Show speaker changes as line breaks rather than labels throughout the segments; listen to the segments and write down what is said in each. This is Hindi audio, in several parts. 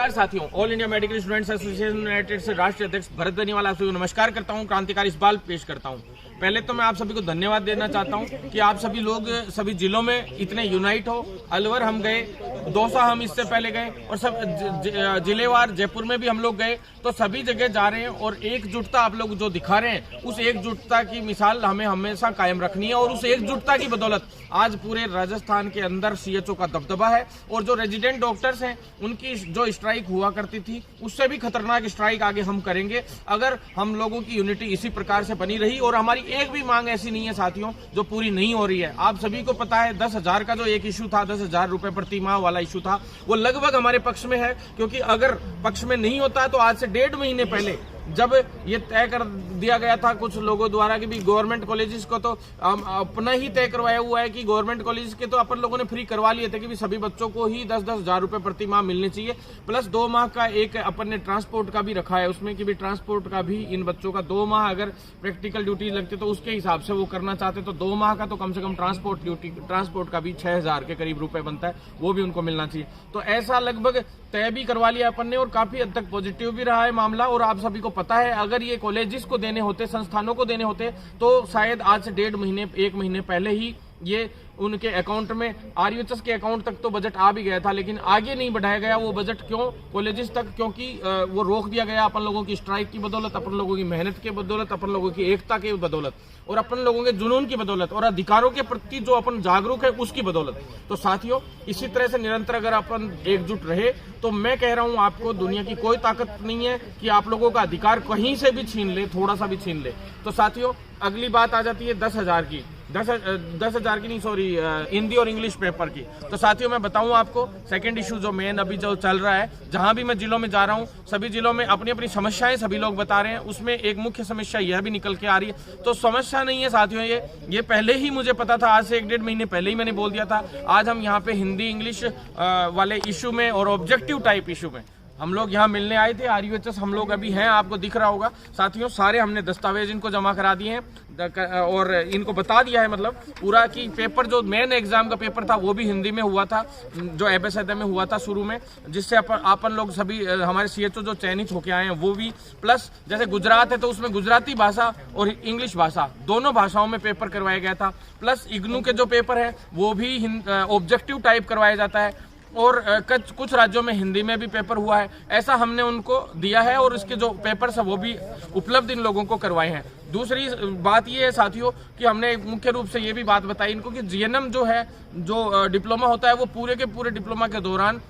नमस्कार साथियों, all India medical students association United से राष्ट्रीय अध्यक्ष भरत बेनीवाल आप सभी को नमस्कार करता हूं, क्रांतिकारी इकबाल पेश करता हूं। पहले तो मैं आप सभी को धन्यवाद देना चाहता हूं कि आप सभी लोग सभी जिलों में इतने यूनाइट हो। अलवर हम गए, दौसा हम इससे पहले गए और सब जिलेवार जयपुर में भी हम लोग गए, तो सभी जगह जा रहे हैं और एकजुटता आप लोग जो दिखा रहे हैं उस एकजुटता की मिसाल हमें हमेशा कायम रखनी है। और उस एकजुटता की बदौलत आज पूरे राजस्थान के अंदर सीएचओ का दबदबा है और जो रेजिडेंट डॉक्टर्स हैं उनकी जो स्ट्राइक हुआ करती थी उससे भी खतरनाक स्ट्राइक आगे हम करेंगे अगर हम लोगों की यूनिटी इसी प्रकार से बनी रही। और हमारी एक भी मांग ऐसी नहीं है साथियों जो पूरी नहीं हो रही है। आप सभी को पता है 10,000 का जो एक इशू था, 10,000 रुपए प्रति माह वाला इशू था, वो लगभग हमारे पक्ष में है, क्योंकि अगर पक्ष में नहीं होता तो आज से 1.5 महीने पहले जब ये तय कर दिया गया था कुछ लोगों द्वारा कि भी गवर्नमेंट कॉलेजेस को तो अपना ही तय करवाया हुआ है कि गवर्नमेंट कॉलेजेस के तो अपन लोगों ने फ्री करवा लिए थे कि भी सभी बच्चों को ही 10-10 हजार रुपए प्रति माह मिलने चाहिए, प्लस 2 माह का एक अपन ने ट्रांसपोर्ट का भी रखा है उसमें कि भी ट्रांसपोर्ट का भी इन बच्चों का 2 माह अगर प्रैक्टिकल ड्यूटी लगती तो उसके हिसाब से वो करना चाहते तो 2 माह का तो कम से कम ट्रांसपोर्ट का भी 6,000 के करीब रुपए बनता है, वो भी उनको मिलना चाहिए। तो ऐसा लगभग तय भी करवा लिया अपन ने और काफी हद तक पॉजिटिव भी रहा है मामला। और आप सभी को पता है अगर ये कॉलेजेस को देने होते, संस्थानों को देने होते तो शायद आज से 1.5 महीने 1 महीने पहले ही ये उनके अकाउंट में आरयूएचएस के अकाउंट तक तो बजट आ भी गया था, लेकिन आगे नहीं बढ़ाया गया वो बजट। क्यों कॉलेजेस तक? क्योंकि वो रोक दिया गया अपन लोगों की स्ट्राइक की बदौलत, अपन लोगों की मेहनत के बदौलत, अपन लोगों की एकता के बदौलत और अपन लोगों के जुनून की बदौलत और अधिकारों के प्रति जो अपन जागरूक है उसकी बदौलत। तो साथियों इसी तरह से निरंतर अगर अपन एकजुट रहे तो मैं कह रहा हूं आपको दुनिया की कोई ताकत नहीं है कि आप लोगों का अधिकार कहीं से भी छीन ले, थोड़ा सा भी छीन ले। तो साथियों अगली बात आ जाती है 10,000 की, 10,000 की नहीं, सॉरी, हिंदी और इंग्लिश पेपर की। तो साथियों मैं बताऊं आपको सेकंड इशू जो मेन अभी जो चल रहा है, जहां भी मैं जिलों में जा रहा हूं सभी जिलों में अपनी अपनी समस्याएं सभी लोग बता रहे हैं, उसमें एक मुख्य समस्या यह भी निकल के आ रही है। तो समस्या नहीं है साथियों, ये पहले ही मुझे पता था, आज से 1-1.5 महीने पहले ही मैंने बोल दिया था। आज हम यहाँ पे हिंदी इंग्लिश वाले इशू में और ऑब्जेक्टिव टाइप इशू में हम लोग यहाँ मिलने आए थे। आरयूएचएस हम लोग अभी हैं, आपको दिख रहा होगा साथियों, सारे हमने दस्तावेज इनको जमा करा दिए हैं और इनको बता दिया है मतलब पूरा कि पेपर जो मेन एग्जाम का पेपर था वो भी हिंदी में हुआ था, जो एफएसएडए में हुआ था शुरू में, जिससे अपन लोग सभी हमारे सीएचओ जो चयनित होके आए हैं वो भी, प्लस जैसे गुजरात है तो उसमें गुजराती भाषा और इंग्लिश भाषा दोनों भाषाओं में पेपर करवाया गया था, प्लस इग्नू के जो पेपर है वो भी ऑब्जेक्टिव टाइप करवाया जाता है और कुछ राज्यों में हिंदी में भी पेपर हुआ है। ऐसा हमने उनको दिया है और इसके जो पेपर्स है वो भी उपलब्ध इन लोगों को करवाए हैं। दूसरी बात ये है साथियों कि हमने मुख्य रूप से ये भी बात बताई इनको कि जीएनएम जो है, जो डिप्लोमा होता है वो पूरे के पूरे डिप्लोमा के दौरान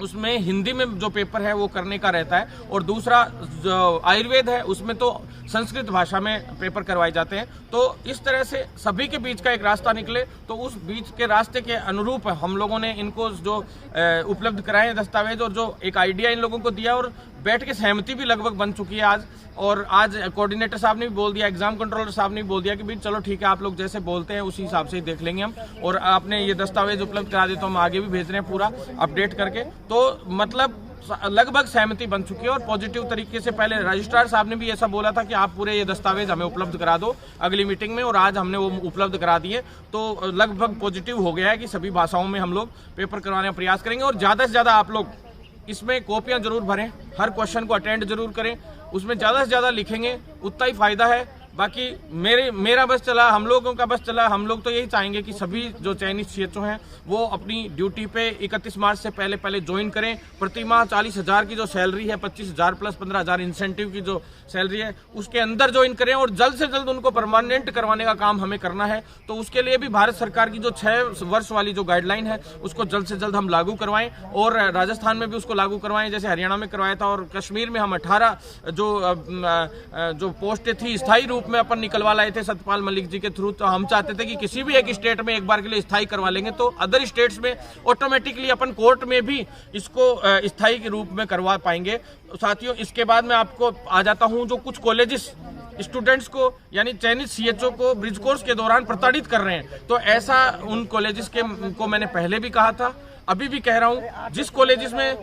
उसमें हिंदी में जो पेपर है वो करने का रहता है और दूसरा जो आयुर्वेद है उसमें तो संस्कृत भाषा में पेपर करवाए जाते हैं। तो इस तरह से सभी के बीच का एक रास्ता निकले, तो उस बीच के रास्ते के अनुरूप हम लोगों ने इनको जो उपलब्ध कराए दस्तावेज और जो एक आइडिया इन लोगों को दिया और बैठ के सहमति भी लगभग बन चुकी है आज। और आज कोऑर्डिनेटर साहब ने भी बोल दिया, एग्जाम कंट्रोलर साहब ने भी बोल दिया कि भाई चलो ठीक है, आप लोग जैसे बोलते हैं उसी हिसाब से ही देख लेंगे हम, और आपने ये दस्तावेज उपलब्ध करा दिए तो हम आगे भी भेज रहे हैं पूरा अपडेट करके। तो मतलब लगभग सहमति बन चुकी है और पॉजिटिव तरीके से पहले रजिस्ट्रार साहब ने भी ऐसा बोला था कि आप पूरे ये दस्तावेज हमें उपलब्ध करा दो अगली मीटिंग में, और आज हमने वो उपलब्ध करा दिए। तो लगभग पॉजिटिव हो गया है कि सभी भाषाओं में हम लोग पेपर करवाने का प्रयास करेंगे और ज्यादा से ज्यादा आप लोग इसमें कॉपियां जरूर भरें, हर क्वेश्चन को अटेंड जरूर करें, उसमें ज्यादा से ज्यादा लिखेंगे उतना ही फायदा है। बाकी मेरा बस चला, हम लोगों का बस चला, हम लोग तो यही चाहेंगे कि सभी जो चयनित सीएचओ हैं वो अपनी ड्यूटी पे 31 मार्च से पहले ज्वाइन करें। प्रति माह 40,000 की जो सैलरी है, 25,000 प्लस 15,000 इंसेंटिव की जो सैलरी है उसके अंदर ज्वाइन करें और जल्द से जल्द उनको परमानेंट करवाने का काम हमें करना है। तो उसके लिए भी भारत सरकार की जो 6 वर्ष वाली जो गाइडलाइन है उसको जल्द से जल्द हम लागू करवाएं और राजस्थान में भी उसको लागू करवाएं जैसे हरियाणा में करवाया था, और कश्मीर में हम 18 जो पोस्टें थी स्थायी रूप में अपन निकलवा लाए थे सतपाल मलिक जी के थ्रू। तो हम चाहते थे कि किसी भी एक स्टेट में एक बार के लिए स्थायी करवा लेंगे तो अदर स्टेट्स में ऑटोमेटिकली अपन कोर्ट में भी इसको स्थायी के रूप में करवा पाएंगे। साथियों इसके बाद मैं आपको आ जाता हूं जो कुछ कॉलेजेस स्टूडेंट्स को यानी चयनित सीएचओ को ब्रिज कोर्स के दौरान प्रताड़ित कर रहे हैं। तो ऐसा उन कॉलेजेस को मैंने पहले भी कहा था अभी भी कह रहा हूँ, जिस कॉलेजेस में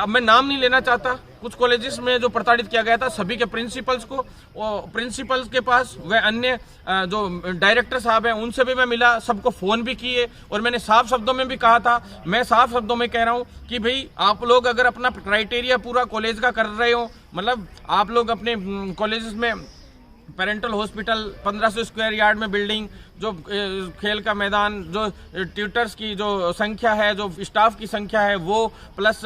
मैं नाम नहीं लेना चाहता, कुछ कॉलेजेस में जो प्रताड़ित किया गया था, सभी के प्रिंसिपल्स को, प्रिंसिपल्स के पास व अन्य जो डायरेक्टर साहब हैं उनसे भी मैं मिला, सबको फोन भी किए और मैंने साफ शब्दों में भी कहा था, मैं साफ शब्दों में कह रहा हूं कि भाई आप लोग अगर अपना क्राइटेरिया पूरा कॉलेज का कर रहे हो, मतलब आप लोग अपने कॉलेजेस में पेरेंटल हॉस्पिटल, 1500 स्क्वायर यार्ड में बिल्डिंग, जो खेल का मैदान, जो ट्यूटर्स की जो संख्या है, जो स्टाफ की संख्या है वो, प्लस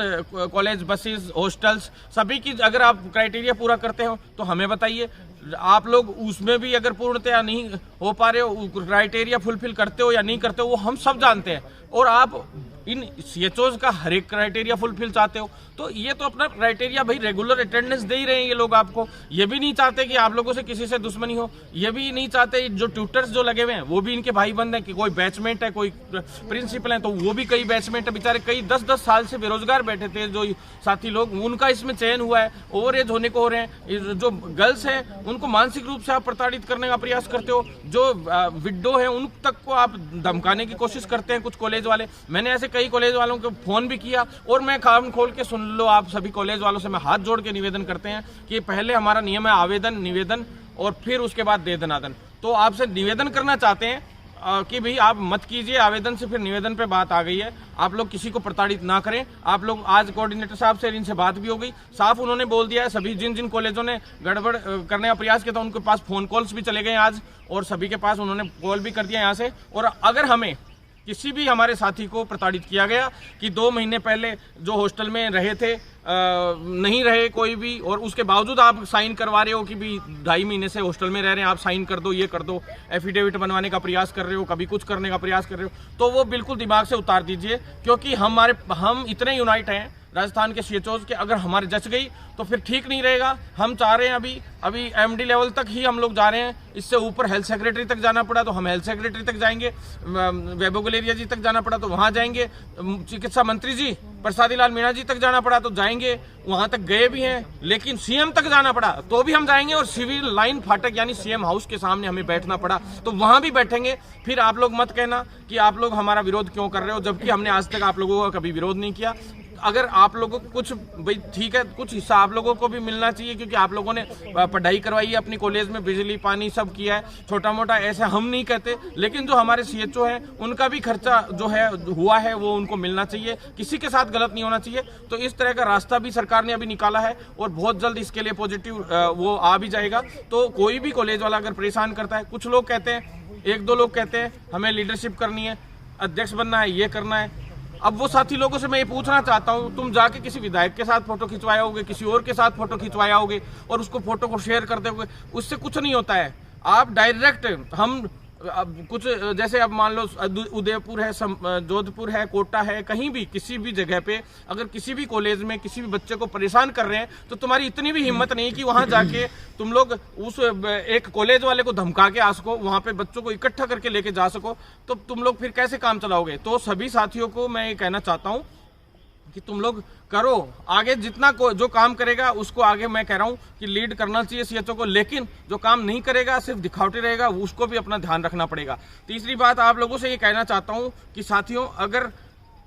कॉलेज बसेस, हॉस्टल्स, सभी की अगर आप क्राइटेरिया पूरा करते हो तो हमें बताइए। आप लोग उसमें भी अगर पूर्णतया नहीं हो पा रहे हो, क्राइटेरिया फुलफिल करते हो या नहीं करते हो, वो हम सब जानते हैं। और आप इन सीएचओज का हर एक क्राइटेरिया फुलफिल चाहते हो, तो ये तो अपना क्राइटेरिया भाई रेगुलर अटेंडेंस दे ही रहे हैं ये लोग आपको। ये भी नहीं चाहते कि आप लोगों से किसी से दुश्मनी हो, ये भी नहीं चाहते, जो ट्यूटर्स जो लगे हुए हैं वो भी इनके भाई बंद हैं, कि कोई बैचमेंट है, कोई प्रिंसिपल है तो वो भी कई बैचमेंट है, बेचारे कई 10-10 साल से बेरोजगार बैठे थे जो साथी लोग, उनका इसमें चयन हुआ है, ओवर एज होने को हो रहे हैं। जो गर्ल्स हैं उनको मानसिक रूप से आप प्रताड़ित करने का प्रयास करते हो, जो विडो है उन तक को आप धमकाने की कोशिश करते हैं कुछ कॉलेज वाले। मैंने ऐसे कई कॉलेज वालों को फोन भी किया, और मैं कान खोल के सुन लो, आप सभी कॉलेज वालों से मैं हाथ जोड़ के निवेदन करते हैं कि पहले हमारा नियम है आवेदन, निवेदन और फिर उसके बाद दे दनादन। तो आपसे निवेदन करना चाहते हैं कि भाई आप मत कीजिए, आवेदन से फिर निवेदन पे बात आ गई है, आप लोग किसी को प्रताड़ित ना करें। आप लोग आज कोऑर्डिनेटर साहब से इनसे बात भी हो गई, साफ उन्होंने बोल दिया है, सभी जिन जिन कॉलेजों ने गड़बड़ करने का प्रयास किया था उनके पास फोन कॉल्स भी चले गए आज, और सभी के पास उन्होंने कॉल भी कर दिया यहाँ से। और अगर हमें किसी भी हमारे साथी को प्रताड़ित किया गया कि 2 महीने पहले जो हॉस्टल में रहे थे नहीं रहे कोई भी, और उसके बावजूद आप साइन करवा रहे हो कि भी 2.5 महीने से हॉस्टल में रह रहे हैं, आप साइन कर दो, ये कर दो, एफिडेविट बनवाने का प्रयास कर रहे हो, कभी कुछ करने का प्रयास कर रहे हो, तो वो बिल्कुल दिमाग से उतार दीजिए। क्योंकि हम इतने यूनाइट हैं राजस्थान के सीएचओज के, अगर हमारे जच गई तो फिर ठीक नहीं रहेगा। हम चाह रहे हैं अभी एमडी लेवल तक ही हम लोग जा रहे हैं, इससे ऊपर हेल्थ सेक्रेटरी तक जाना पड़ा तो हम हेल्थ सेक्रेटरी तक जाएंगे, वैभव गुलेरिया जी तक जाना पड़ा तो वहां जाएंगे, चिकित्सा मंत्री जी प्रसादी लाल मीणा जी तक जाना पड़ा तो जाएंगे, वहां तक गए भी हैं, लेकिन सीएम तक जाना पड़ा तो भी हम जाएंगे, और सिविल लाइन फाटक यानी सीएम हाउस के सामने हमें बैठना पड़ा तो वहां भी बैठेंगे। फिर आप लोग मत कहना कि आप लोग हमारा विरोध क्यों कर रहे हो, जबकि हमने आज तक आप लोगों का कभी विरोध नहीं किया। अगर आप लोगों को कुछ, भाई ठीक है, कुछ हिस्सा आप लोगों को भी मिलना चाहिए, क्योंकि आप लोगों ने पढ़ाई करवाई है अपनी कॉलेज में, बिजली पानी सब किया है, छोटा मोटा, ऐसा हम नहीं कहते, लेकिन जो हमारे सीएचओ हैं उनका भी खर्चा जो है हुआ है वो उनको मिलना चाहिए, किसी के साथ गलत नहीं होना चाहिए। तो इस तरह का रास्ता भी सरकार ने अभी निकाला है, और बहुत जल्द इसके लिए पॉजिटिव वो आ भी जाएगा। तो कोई भी कॉलेज वाला अगर परेशान करता है, कुछ लोग कहते हैं, 1-2 लोग कहते हैं हमें लीडरशिप करनी है, अध्यक्ष बनना है, ये करना है। अब वो साथी लोगों से मैं ये पूछना चाहता हूँ, तुम जाके किसी विधायक के साथ फोटो खिंचवाया होगे, किसी और के साथ फोटो खिंचवाया होगे, और उसको फोटो को शेयर कर दोगे, उससे कुछ नहीं होता है। आप डायरेक्ट, हम अब कुछ जैसे अब मान लो उदयपुर है, जोधपुर है, कोटा है, कहीं भी किसी भी जगह पे अगर किसी भी कॉलेज में किसी भी बच्चे को परेशान कर रहे हैं, तो तुम्हारी इतनी भी हिम्मत नहीं कि वहां जाके तुम लोग उस एक कॉलेज वाले को धमका के आ सको, वहां पे बच्चों को इकट्ठा करके लेके जा सको, तो तुम लोग फिर कैसे काम चलाओगे। तो सभी साथियों को मैं ये कहना चाहता हूँ कि तुम लोग करो आगे, जितना जो काम करेगा उसको आगे, मैं कह रहा हूं कि लीड करना चाहिए सीएचओ को, लेकिन जो काम नहीं करेगा, सिर्फ दिखावटी रहेगा, उसको भी अपना ध्यान रखना पड़ेगा। तीसरी बात आप लोगों से ये कहना चाहता हूं कि साथियों, अगर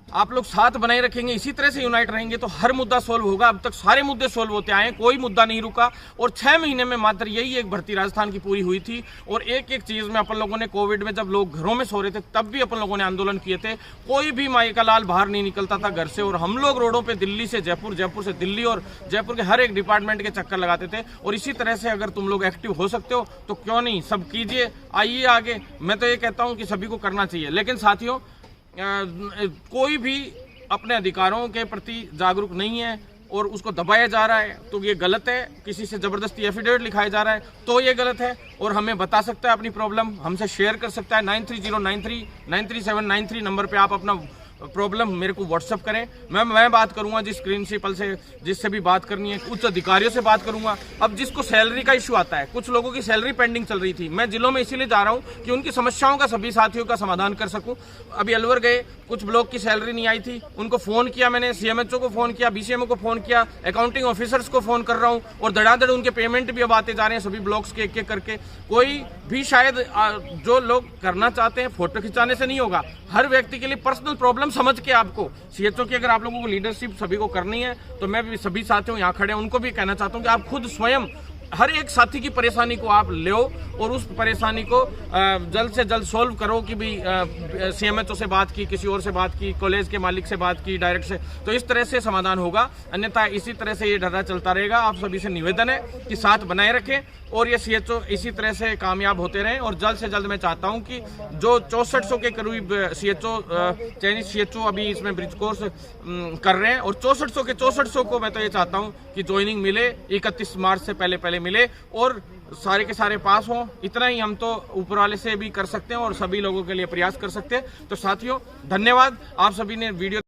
आप लोग साथ बनाए रखेंगे, इसी तरह से यूनाइट रहेंगे, तो हर मुद्दा सोल्व होगा। अब तक सारे मुद्दे सोल्व होते आए, कोई मुद्दा नहीं रुका, और 6 महीने में मात्र यही एक भर्ती राजस्थान की पूरी हुई थी। और एक एक चीज में अपन लोगों ने, कोविड में जब लोग घरों में सो रहे थे तब भी अपन लोगों ने आंदोलन किए थे, कोई भी माई का लाल बाहर नहीं निकलता था घर से, और हम लोग रोडों पे दिल्ली से जयपुर, जयपुर से दिल्ली, और जयपुर के हर एक डिपार्टमेंट के चक्कर लगाते थे। और इसी तरह से अगर तुम लोग एक्टिव हो सकते हो तो क्यों नहीं, सब कीजिए, आइए आगे। मैं तो ये कहता हूँ कि सभी को करना चाहिए, लेकिन साथियों कोई भी अपने अधिकारों के प्रति जागरूक नहीं है और उसको दबाया जा रहा है, तो ये गलत है। किसी से जबरदस्ती एफिडेविट लिखाया जा रहा है तो ये गलत है, और हमें बता सकता है अपनी प्रॉब्लम, हमसे शेयर कर सकता है। 9309393793 नंबर पे आप अपना प्रॉब्लम मेरे को व्हाट्सअप करें, मैं बात करूंगा जिस प्रिंसिपल से, जिससे भी बात करनी है, उच्च अधिकारियों से बात करूंगा। अब जिसको सैलरी का इश्यू आता है, कुछ लोगों की सैलरी पेंडिंग चल रही थी, मैं जिलों में इसीलिए जा रहा हूं कि उनकी समस्याओं का सभी साथियों का समाधान कर सकूं। अभी अलवर गए, कुछ ब्लॉक की सैलरी नहीं आई थी, उनको फोन किया मैंने, सीएमएचओ को फोन किया, बीसीएमओ को फोन किया, अकाउंटिंग ऑफिसर्स को फोन कर रहा हूं, और धड़ाधड़ उनके पेमेंट भी अब आते जा रहे हैं सभी ब्लॉक्स के एक एक करके। कोई भी शायद जो लोग करना चाहते हैं, फोटो खिंचाने से नहीं होगा, हर व्यक्ति के लिए पर्सनल प्रॉब्लम समझ के आपको सीएचओ की अगर आप लोगों को लीडरशिप सभी को करनी है, तो मैं भी सभी साथियों यहाँ खड़े हैं उनको भी कहना चाहता हूँ कि आप खुद स्वयं हर एक साथी की परेशानी को आप लो और उस परेशानी को जल्द से जल्द सोल्व करो कि भी सीएमएचओ से बात की, किसी और से बात की, कॉलेज के मालिक से बात की, डायरेक्ट से, तो इस तरह से समाधान होगा। अन्यथा इसी तरह से ये ढर्रा चलता रहेगा। आप सभी से निवेदन है कि साथ बनाए रखें और ये सीएचओ इसी तरह से कामयाब होते रहें। और जल्द से जल्द मैं चाहता हूं कि जो 6400 के करीब सीएचओ चयनित सीएचओ अभी इसमें ब्रिज कोर्स कर रहे हैं और 6400 के 6400 को मैं तो ये चाहता हूं कि ज्वाइनिंग मिले, 31 मार्च से पहले मिले और सारे के सारे पास हों। इतना ही हम तो ऊपर वाले से भी कर सकते हैं और सभी लोगों के लिए प्रयास कर सकते हैं। तो साथियों धन्यवाद, आप सभी ने वीडियो